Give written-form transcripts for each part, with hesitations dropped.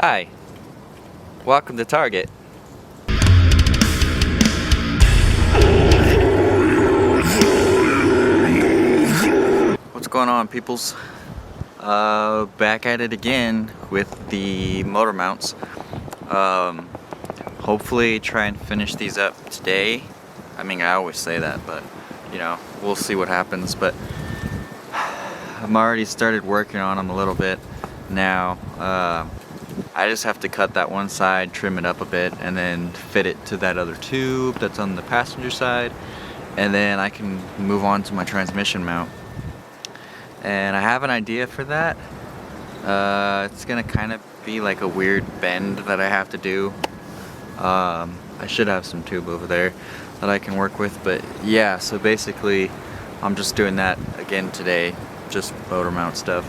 Hi, welcome to Target. What's going on, peoples? Back at it again with the motor mounts. Hopefully try and finish these up today. I mean, I always say that, but you know, we'll see what happens. But I'm already started working on them a little bit now. I just have to cut that one side, trim it up a bit, and then fit it to that other tube that's on the passenger side, and then I can move on to my transmission mount. And I have an idea for that. It's gonna kind of be like a weird bend that I have to do. I should have some tube over there that I can work with, but yeah, so basically I'm just doing that again today, just motor mount stuff.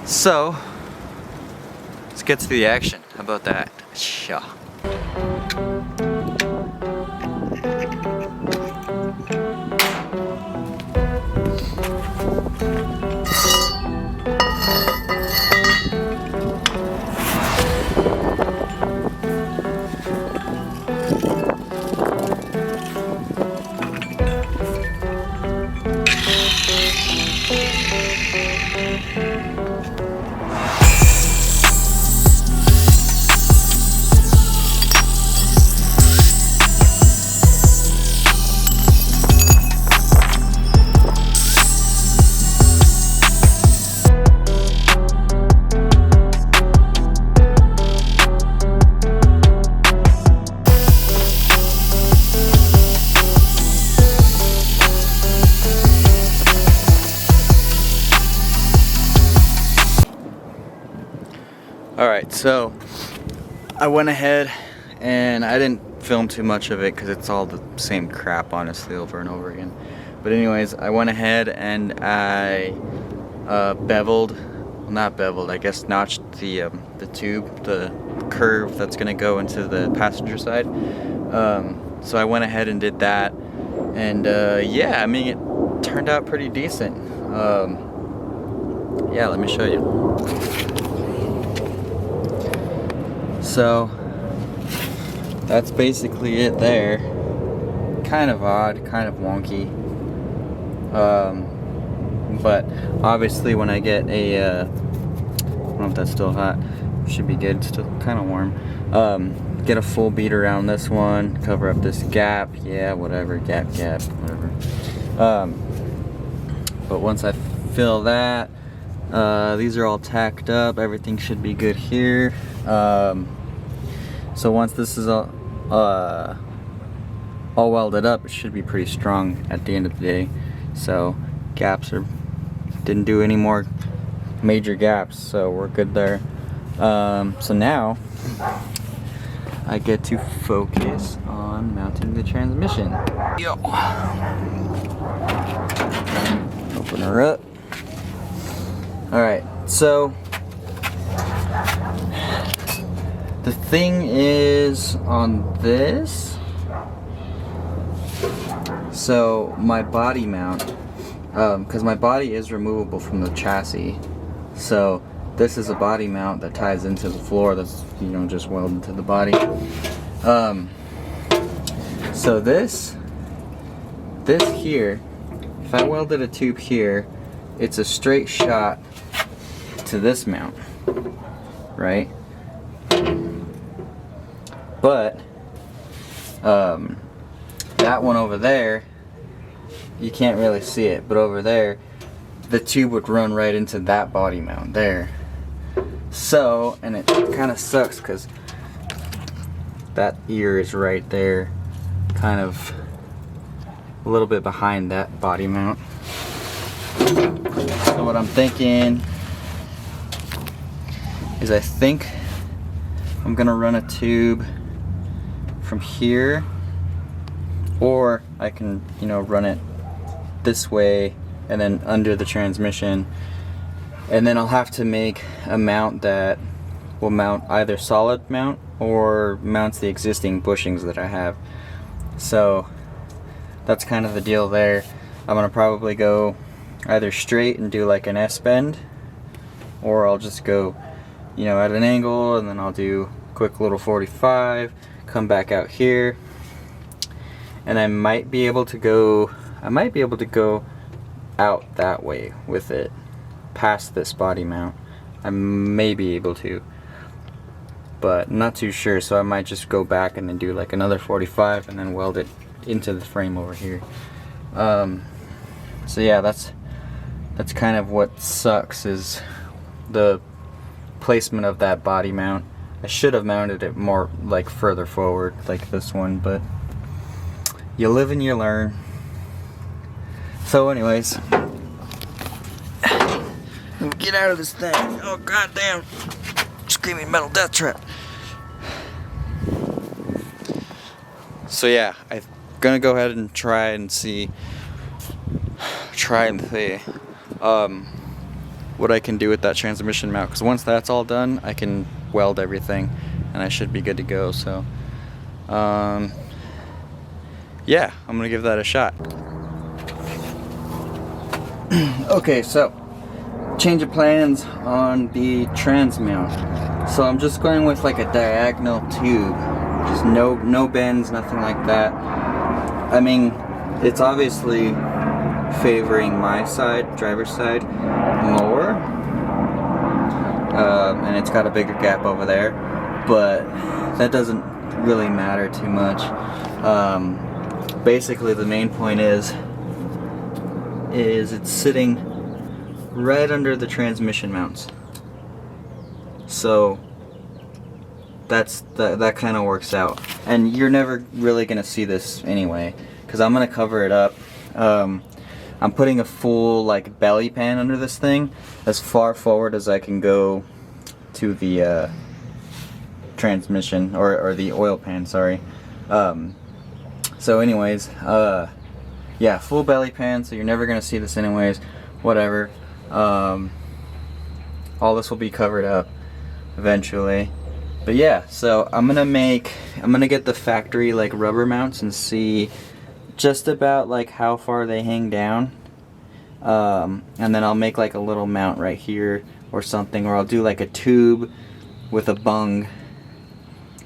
So let's get to the action. How about that? Sure. Alright, so I went ahead and I didn't film too much of it because it's all the same crap, honestly, over and over again. But anyways, I went ahead and I beveled, well, not beveled, I guess notched the tube, the curve that's going to go into the passenger side. So I went ahead and did that, and yeah, I mean, it turned out pretty decent. Yeah, let me show you. So that's basically it there. Kind of odd, kind of wonky. But obviously when I get a, I don't know if that's still hot, should be good, it's still kind of warm. Get a full bead around this one, cover up this gap, yeah, whatever, gap, whatever. But once I fill that, these are all tacked up, everything should be good here. So once this is all welded up, it should be pretty strong at the end of the day. So gaps didn't do any more major gaps, so we're good there. So now I get to focus on mounting the transmission. Yo. Open her up. Alright, so the thing is on this, so my body mount, because my body is removable from the chassis, so this is a body mount that ties into the floor that's, you know, just welded to the body. So this here, if I welded a tube here, it's a straight shot to this mount, right? But that one over there, you can't really see it, but over there the tube would run right into that body mount there. So, and it kind of sucks because that ear is right there, kind of a little bit behind that body mount. So what I'm thinking is I think I'm gonna run a tube from here, or I can, you know, run it this way and then under the transmission, and then I'll have to make a mount that will mount either solid mount or mounts the existing bushings that I have. So that's kind of the deal there. I'm gonna probably go either straight and do like an S bend, or I'll just go you know, at an angle, and then I'll do a quick little 45, come back out here, and I might be able to go out that way with it, past this body mount. I may be able to, but I'm not too sure, so I might just go back and then do like another 45 and then weld it into the frame over here. So yeah, that's kind of what sucks, is the placement of that body mount. I should have mounted it more like further forward like this one, but you live and you learn. So anyways, get out of this thing. Oh goddamn, screaming metal death trap. So yeah, I'm gonna go ahead and try and see what I can do with that transmission mount, because once that's all done, I can weld everything and I should be good to go. So yeah, I'm gonna give that a shot. Okay, so change of plans on the trans mount. So I'm just going with like a diagonal tube, just no bends, nothing like that. I mean, it's obviously favoring my side, driver's side, more, and it's got a bigger gap over there, but that doesn't really matter too much. Basically the main point is it's sitting right under the transmission mounts, so that kind of works out, and you're never really gonna see this anyway, because I'm gonna cover it up. I'm putting a full like belly pan under this thing, as far forward as I can go to the transmission, or the oil pan, sorry. So anyways, yeah, full belly pan, so you're never gonna see this anyways, whatever. All this will be covered up eventually. But yeah, so I'm gonna get the factory like rubber mounts and see just about like how far they hang down, and then I'll make like a little mount right here or something, or I'll do like a tube with a bung,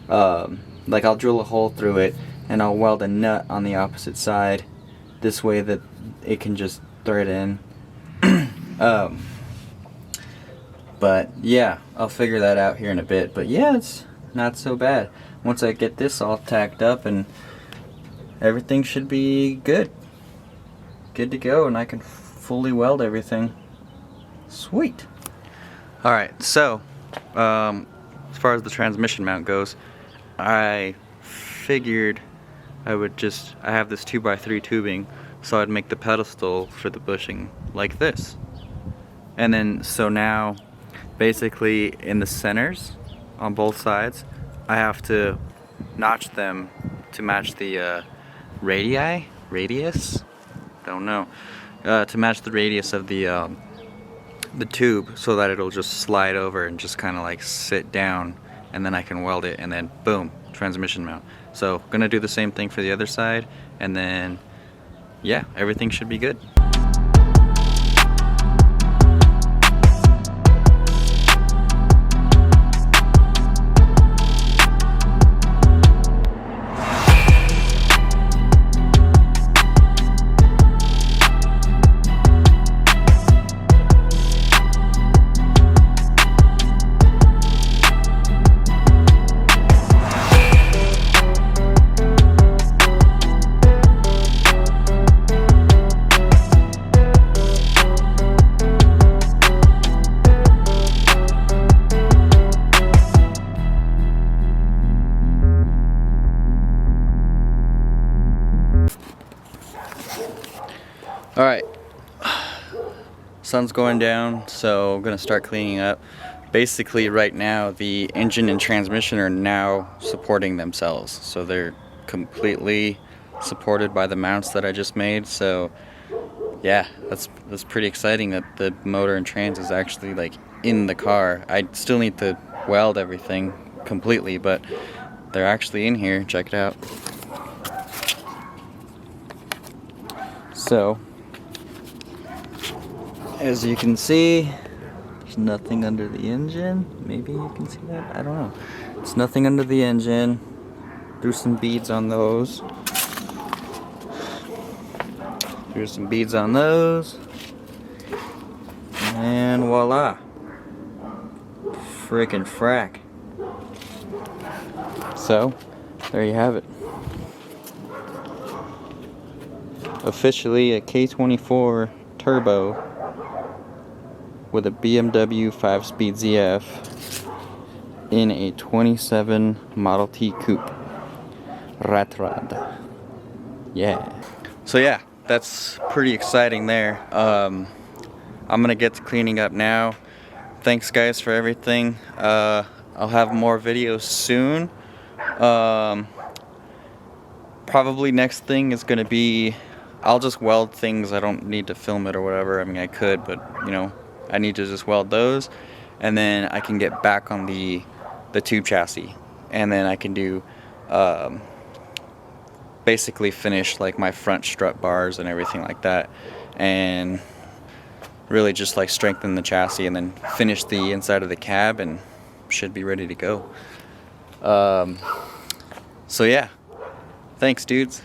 like I'll drill a hole through it and I'll weld a nut on the opposite side, this way that it can just thread in. But yeah, I'll figure that out here in a bit. But yeah, it's not so bad. Once I get this all tacked up, and everything should be good to go, and I can fully weld everything. Sweet. Alright, so as far as the transmission mount goes, I figured I have this 2x3 tubing, so I'd make the pedestal for the bushing like this. And then, so now, basically in the centers, on both sides, I have to notch them to match the radius? Don't know. To match the radius of the tube, so that it'll just slide over and just kind of like sit down, and then I can weld it, and then boom, transmission mount. So gonna do the same thing for the other side, and then yeah, everything should be good. Alright, sun's going down, so I'm gonna start cleaning up. Basically right now the engine and transmission are now supporting themselves, so they're completely supported by the mounts that I just made. So yeah, that's pretty exciting that the motor and trans is actually like in the car. I still need to weld everything completely, but they're actually in here. Check it out. So as you can see, There's nothing under the engine. Maybe you can see that. I don't know. It's nothing under the engine. Threw some beads on those. Threw some beads on those. And voila. Freaking frack. So, there you have it. Officially a K24 turbo with a BMW 5-speed ZF in a 27 Model T coupe. Rat rod. Yeah. So yeah, that's pretty exciting there. I'm gonna get to cleaning up now. Thanks guys for everything. I'll have more videos soon. Probably next thing is gonna be, I'll just weld things. I don't need to film it or whatever. I mean, I could, but you know, I need to just weld those, and then I can get back on the tube chassis, and then I can do basically finish like my front strut bars and everything like that, and really just like strengthen the chassis, and then finish the inside of the cab, and should be ready to go. So yeah, thanks dudes.